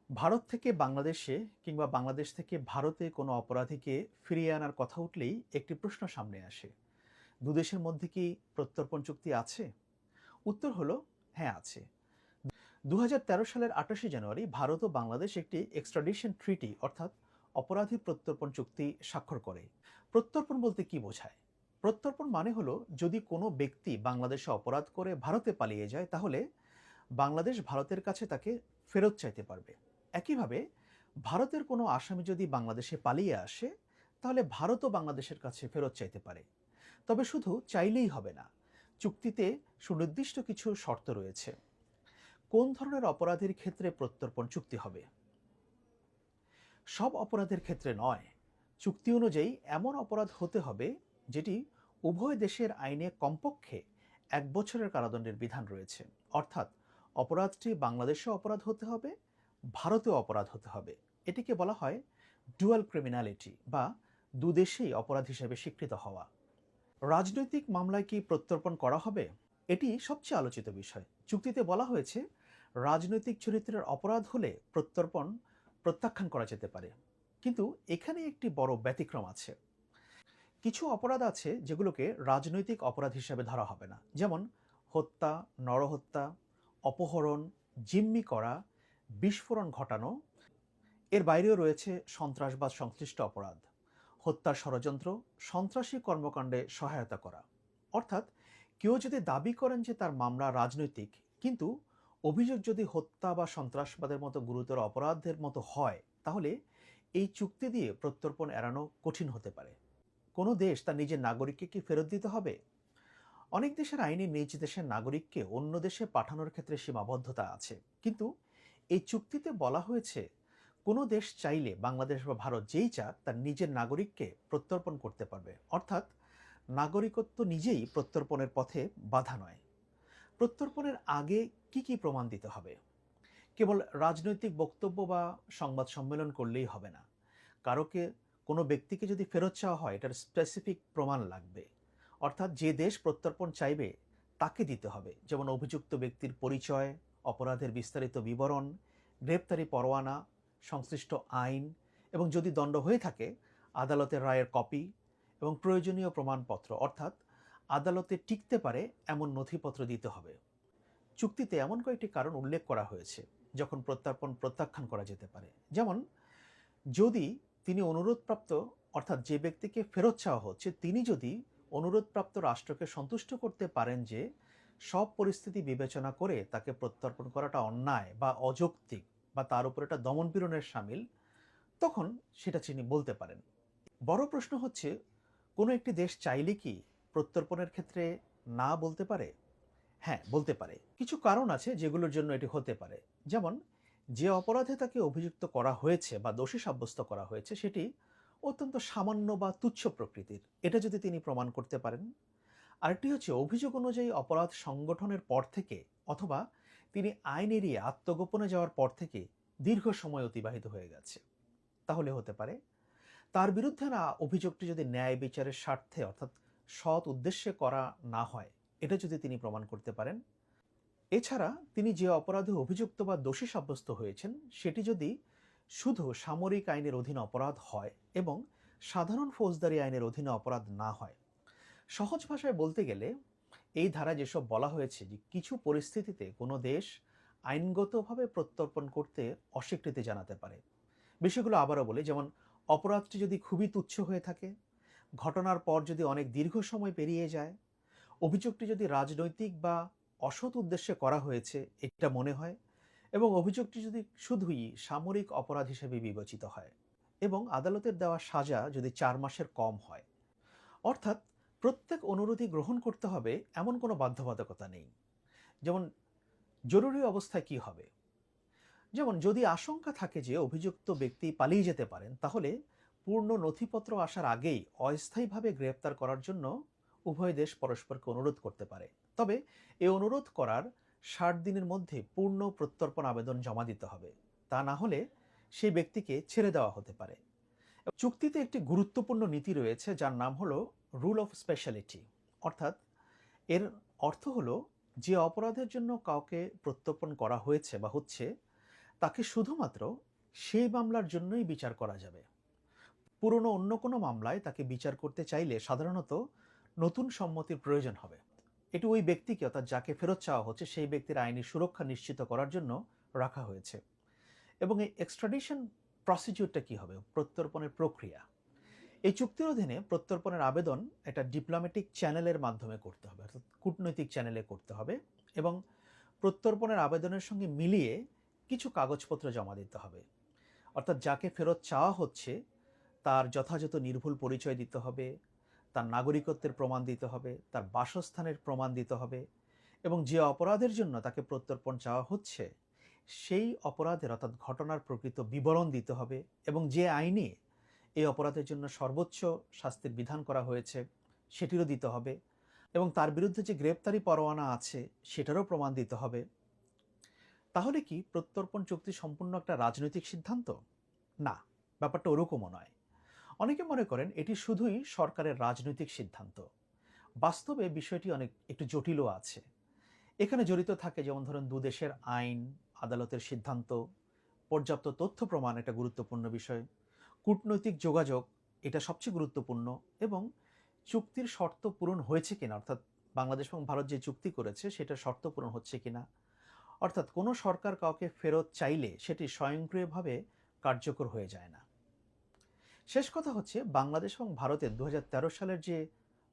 ভারত থেকে বাংলাদেশে কিংবা বাংলাদেশ থেকে ভারতে কোনো অপরাধীকে ফিরিয়ে আনার কথা উঠলেই একটি প্রশ্ন সামনে আসে। দুদেশের মধ্যে কি প্রত্যর্পণ চুক্তি আছে? উত্তর হলো হ্যাঁ, আছে। ২০১৩ সালের ২৮শে জানুয়ারি ভারত ও বাংলাদেশ একটি এক্সট্রাডিশন ট্রিটি অর্থাৎ অপরাধী প্রত্যর্পণ চুক্তি স্বাক্ষর করে। প্রত্যর্পণ বলতে কি বোঝায়? প্রত্যর্পণ মানে হলো যদি কোনো ব্যক্তি বাংলাদেশে অপরাধ করে ভারতে পালিয়ে যায়, তাহলে বাংলাদেশ ভারতের কাছে তাকে ফেরত চাইতে পারবে। একইভাবে ভারতের কোনো আসামি যদি বাংলাদেশে পালিয়ে আসে, তাহলে ভারতও বাংলাদেশের কাছে ফেরত চাইতে পারে। তবে শুধু চাইলেই হবে না, চুক্তিতে সুনির্দিষ্ট কিছু শর্ত রয়েছে। কোন ধরনের অপরাধের ক্ষেত্রে প্রত্যর্পণ চুক্তি হবে? সব অপরাধের ক্ষেত্রে নয়। চুক্তি অনুযায়ী এমন অপরাধ হতে হবে যেটি উভয় দেশের আইনে কমপক্ষে ১ বছরের কারাদণ্ডের বিধান রয়েছে। অর্থাৎ অপরাধটি বাংলাদেশে অপরাধ হতে হবে, ভারতেও অপরাধ হতে হবে। এটিকে বলা হয় ডুয়াল ক্রিমিনালিটি বা দুদেশেই অপরাধ হিসেবে স্বীকৃত হওয়া। রাজনৈতিক মামলায় কি প্রত্যর্পণ করা হবে? এটি সবচেয়ে আলোচিত বিষয়। চুক্তিতে বলা হয়েছে রাজনৈতিক চরিত্রের অপরাধ হলে প্রত্যর্পণ প্রত্যাখ্যান করা যেতে পারে। কিন্তু এখানে একটি বড় ব্যতিক্রম আছে। কিছু অপরাধ আছে যেগুলোকে রাজনৈতিক অপরাধ হিসেবে ধরা হবে না, যেমন হত্যা, নরহত্যা, অপহরণ, জিম্মি করা, বিস্ফোরণ ঘটানো। এর বাইরেও রয়েছে সন্ত্রাসবাদ সংশ্লিষ্ট অপরাধ, হত্যার ষড়যন্ত্র, সন্ত্রাসী কর্মকাণ্ডে সহায়তা করা। অর্থাৎ কেউ যদি দাবি করেন যে তার মামলা রাজনৈতিক, কিন্তু অভিযোগ যদি হত্যা বা সন্ত্রাসবাদের মতো গুরুতর অপরাধের মতো হয়, তাহলে এই চুক্তি দিয়ে প্রত্যর্পণ এড়ানো কঠিন হতে পারে। কোনো দেশ তার নিজের নাগরিককে কি ফেরত দিতে হবে? অনেক দেশের আইনে নিজ দেশের নাগরিককে অন্য দেশে পাঠানোর ক্ষেত্রে সীমাবদ্ধতা আছে, কিন্তু এই চুক্তিতে বলা হয়েছে কোনো দেশ চাইলে বাংলাদেশ বা ভারত যেই চাক তার নিজের নাগরিককে প্রত্যর্পণ করতে পারবে। অর্থাৎ নাগরিকত্ব নিজেই প্রত্যর্পণের পথে বাধা নয়। প্রত্যর্পণের আগে কি কি প্রমাণ দিতে হবে? কেবল রাজনৈতিক বক্তব্য বা সংবাদ সম্মেলন করলেই হবে না। কারোকে, কোনো ব্যক্তিকে যদি ফেরত চাওয়া হয়, এটার স্পেসিফিক প্রমাণ লাগবে। অর্থাৎ যে দেশ প্রত্যর্পণ চাইবে তাকে দিতে হবে, যেমন অভিযুক্ত ব্যক্তির পরিচয়, অপরাধের বিস্তারিত বিবরণ, গ্রেপ্তারি পরোয়ানা, সংশ্লিষ্ট আইন, এবং যদি দণ্ড হয়ে থাকে আদালতের রায়ের কপি, এবং প্রয়োজনীয় প্রমাণপত্র অর্থাৎ আদালতে টিকতে পারে এমন নথিপত্র দিতে হবে। চুক্তিতে এমন কয়েকটি কারণ উল্লেখ করা হয়েছে যখন প্রত্যর্পণ প্রত্যাখ্যান করা যেতে পারে। যেমন যদি তিনি অনুরোধপ্রাপ্ত, অর্থাৎ যে ব্যক্তিকে ফেরত চাওয়া হচ্ছে তিনি যদি অনুরোধপ্রাপ্ত রাষ্ট্রকে সন্তুষ্ট করতে পারেন যে সব পরিস্থিতি বিবেচনা করে তাকে প্রত্যর্পণ করাটা অন্যায় বা অযৌক্তিক বা তার উপর এটা দমনপীড়নের শামিল, তখন সেটা তিনি বলতে পারেন। বড় প্রশ্ন হচ্ছে, কোনো একটি দেশ চাইলে কি প্রত্যর্পণের ক্ষেত্রে না বলতে পারে? হ্যাঁ, বলতে পারে। কিছু কারণ আছে যেগুলোর জন্য এটি হতে পারে। যেমন যে অপরাধে তাকে অভিযুক্ত করা হয়েছে বা দোষী সাব্যস্ত করা হয়েছে সেটি অত্যন্ত সামান্য বা তুচ্ছ প্রকৃতির, এটা যদি তিনি প্রমাণ করতে পারেন। আরেকটি হচ্ছে অভিযোগ অনুযায়ী অপরাধ সংগঠনের পর থেকে অথবা তিনি আইন এড়িয়ে আত্মগোপনে যাওয়ার পর থেকে দীর্ঘ সময় অতিবাহিত হয়ে গেছে, তাহলে হতে পারে। তার বিরুদ্ধে না অভিযোগটি যদি ন্যায় বিচারের স্বার্থে অর্থাৎ সৎ উদ্দেশ্যে করা না হয়, এটা যদি তিনি প্রমাণ করতে পারেন। এছাড়া তিনি যে অপরাধে অভিযুক্ত বা দোষী সাব্যস্ত হয়েছেন সেটি যদি শুধু সামরিক আইনের অধীনে অপরাধ হয় এবং সাধারণ ফৌজদারি আইনের অধীনে অপরাধ না হয়। সহজ ভাষায় বলতে গেলে এই ধারায় যেসব বলা হয়েছে যে কিছু পরিস্থিতিতে কোনো দেশ আইনগতভাবে প্রত্যর্পণ করতে অস্বীকৃতি জানাতে পারে। বিষয়গুলো আবারও বলি, যেমন অপরাধটি যদি খুবই তুচ্ছ হয়ে থাকে, ঘটনার পর যদি অনেক দীর্ঘ সময় পেরিয়ে যায়, অভিযোগটি যদি রাজনৈতিক বা অসৎ উদ্দেশ্যে করা হয়েছে এটা মনে হয়, এবং অভিযোগটি যদি শুধুই সামরিক অপরাধ হিসেবে বিবেচিত হয়, এবং আদালতের দেওয়া সাজা যদি ৪ মাসের কম হয়। অর্থাৎ প্রত্যেক অনুরোধই গ্রহণ করতে হবে এমন কোনো বাধ্যবাধকতা নেই। যেমন জরুরি অবস্থায় কি হবে? যেমন যদি আশঙ্কা থাকে যে অভিযুক্ত ব্যক্তি পালিয়ে যেতে পারেন, তাহলে পূর্ণ নথিপত্র আসার আগেই অস্থায়ীভাবে গ্রেপ্তার করার জন্য উভয় দেশ পরস্পরকে অনুরোধ করতে পারে। তবে এই অনুরোধ করার ৬০ দিনের মধ্যে পূর্ণ প্রত্যর্পণ আবেদন জমা দিতে হবে। তা না হলে সেই ব্যক্তিকে ছেড়ে দেওয়া হতে পারে। চুক্তিতে একটি গুরুত্বপূর্ণ নীতি রয়েছে যার নাম হলো রুল অফ স্পেশালিটি। অর্থাৎ এর অর্থ হলো যে অপরাধের জন্য কাউকে প্রত্যর্পণ করা হয়েছে বা হচ্ছে তাকে শুধুমাত্র সেই মামলার জন্যই বিচার করা যাবে। পুরনো অন্য কোনো মামলায় তাকে বিচার করতে চাইলে সাধারণত নতুন সম্মতির প্রয়োজন হবে। এটি ওই ব্যক্তিকে, অর্থাৎ যাকে ফেরত চাওয়া হচ্ছে, সেই ব্যক্তির আইনি সুরক্ষা নিশ্চিত করার জন্য রাখা হয়েছে। এবং এই এক্সট্রাডিশন প্রসিডিউরটা কি হবে, প্রত্যর্পণের প্রক্রিয়া। এই চুক্তির অধীনে প্রত্যর্পণের আবেদন এটা ডিপ্লোম্যাটিক চ্যানেলের মাধ্যমে করতে হবে, অর্থাৎ কূটনৈতিক চ্যানেলে করতে হবে, এবং প্রত্যর্পণের আবেদনের সঙ্গে মিলিয়ে কিছু কাগজপত্র জমা দিতে হবে। অর্থাৎ যাকে ফেরত চাওয়া হচ্ছে তার যথাযথ নির্ভুল পরিচয় দিতে হবে, তার নাগরিকত্বের প্রমাণ দিতে হবে, তার বাসস্থানের প্রমাণ দিতে হবে, এবং যে অপরাধের জন্য তাকে প্রত্যর্পণ চাওয়া হচ্ছে সেই অপরাধের, অর্থাৎ ঘটনার প্রকৃত বিবরণ দিতে হবে, এবং যে আইনে এই অপরাধের জন্য সর্বোচ্চ শাস্তির বিধান করা হয়েছে সেটিরও দিতে হবে, এবং তার বিরুদ্ধে যে গ্রেপ্তারি পরোয়ানা আছে সেটারও প্রমাণ দিতে হবে। তাহলে কি প্রত্যর্পণ চুক্তি সম্পূর্ণ একটা রাজনৈতিক সিদ্ধান্ত? না, ব্যাপারটা ওরকমও নয়। অনেকে মনে করেন এটি শুধুই সরকারের রাজনৈতিক সিদ্ধান্ত। বাস্তবে বিষয়টি একটু জটিলও আছে। এখানে জড়িত থাকে যেমন ধরুন দুদেশের আইন, আদালতের সিদ্ধান্ত, পর্যাপ্ত তথ্য প্রমাণ একটা গুরুত্বপূর্ণ বিষয়, কূটনৈতিক যোগাযোগ এটা সবচেয়ে গুরুত্বপূর্ণ, এবং চুক্তির শর্ত পূরণ হয়েছে কিনা, অর্থাৎ বাংলাদেশ এবং ভারত যে চুক্তি করেছে সেটার শর্ত পূরণ হচ্ছে কিনা। অর্থাৎ কোনো সরকার কাউকে ফেরত চাইলে সেটি স্বয়ংক্রিয়ভাবে কার্যকর হয়ে যায় না। শেষ কথা হচ্ছে, বাংলাদেশ এবং ভারতের 2013 সালের যে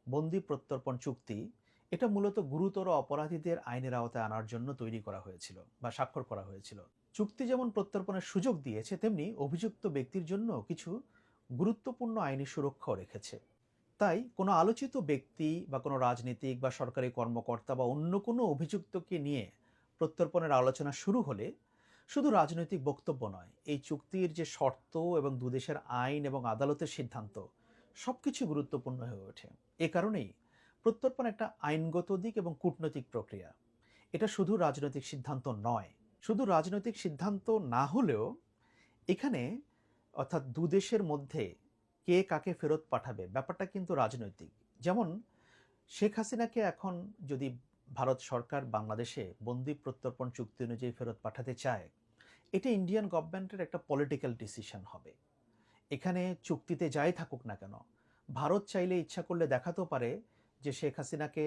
বন্দি প্রত্যর্পণ চুক্তি, এটা মূলত গুরুতর অপরাধীদের আইনের আওতায় আনার জন্য তৈরি করা হয়েছিল বা স্বাক্ষর করা হয়েছিল। চুক্তি যেমন প্রত্যর্পণের সুযোগ দিয়েছে, তেমনি অভিযুক্ত ব্যক্তির জন্য কিছু গুরুত্বপূর্ণ আইনি সুরক্ষাও রেখেছে। তাই কোনো আলোচিত ব্যক্তি বা কোনো রাজনীতিক বা সরকারি কর্মকর্তা বা অন্য কোনো অভিযুক্তকে নিয়ে প্রত্যর্পণের আলোচনা শুরু হলে শুধু রাজনৈতিক বক্তব্য নয়, এই চুক্তির যে শর্ত এবং দুদেশের আইন এবং আদালতের সিদ্ধান্ত সবকিছু গুরুত্বপূর্ণ হয়ে ওঠে। এ কারণেই প্রত্যর্পণ একটা আইনগত দিক এবং কূটনৈতিক প্রক্রিয়া। এটা শুধু রাজনৈতিক সিদ্ধান্ত নয়। শুধু রাজনৈতিক সিদ্ধান্ত না হলেও এখানে, অর্থাৎ দুদেশের মধ্যে কে কাকে ফেরত পাঠাবে ব্যাপারটা কিন্তু রাজনৈতিক। যেমন শেখ হাসিনাকে এখন যদি ভারত সরকার বাংলাদেশে বন্দি প্রত্যর্পণ চুক্তি অনুযায়ী ফেরত পাঠাতে চায়, এটা ইন্ডিয়ান গভর্নমেন্টের একটা পলিটিক্যাল ডিসিশন হবে। এখানে চুক্তিতে যাই থাকুক না কেন, ভারত চাইলে ইচ্ছা করলে দেখাতেও পারে যে শেখ হাসিনাকে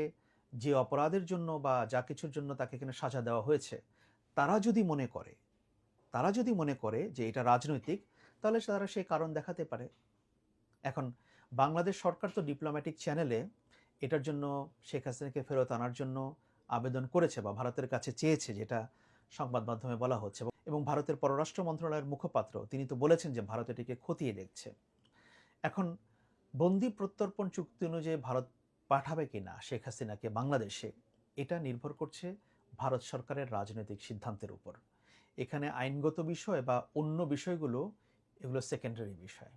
যে অপরাধের জন্য বা যা কিছুর জন্য তাকে এখানে সাজা দেওয়া হয়েছে, তারা যদি মনে করে যে এটা রাজনৈতিক, তাহলে তারা সেই কারণ দেখাতে পারে। এখন বাংলাদেশ সরকার তো ডিপ্লোম্যাটিক চ্যানেলে এটার জন্য শেখ হাসিনাকে ফেরত আনার জন্য আবেদন করেছে বা ভারতের কাছে চেয়েছে, যেটা সংবাদ মাধ্যমে বলা হচ্ছে, এবং ভারতের পররাষ্ট্র মন্ত্রণালয়ের মুখপাত্র তিনি তো বলেছেন যে ভারত এটিকে খতিয়ে দেখছে। এখন বন্দি প্রত্যর্পণ চুক্তি অনুযায়ী ভারত পাঠাবে কিনা শেখ হাসিনাকে বাংলাদেশে, এটা নির্ভর করছে ভারত সরকারের রাজনৈতিক সিদ্ধান্তের উপর। এখানে আইনগত বিষয় বা অন্য বিষয়গুলো, এগুলো সেকেন্ডারি বিষয়।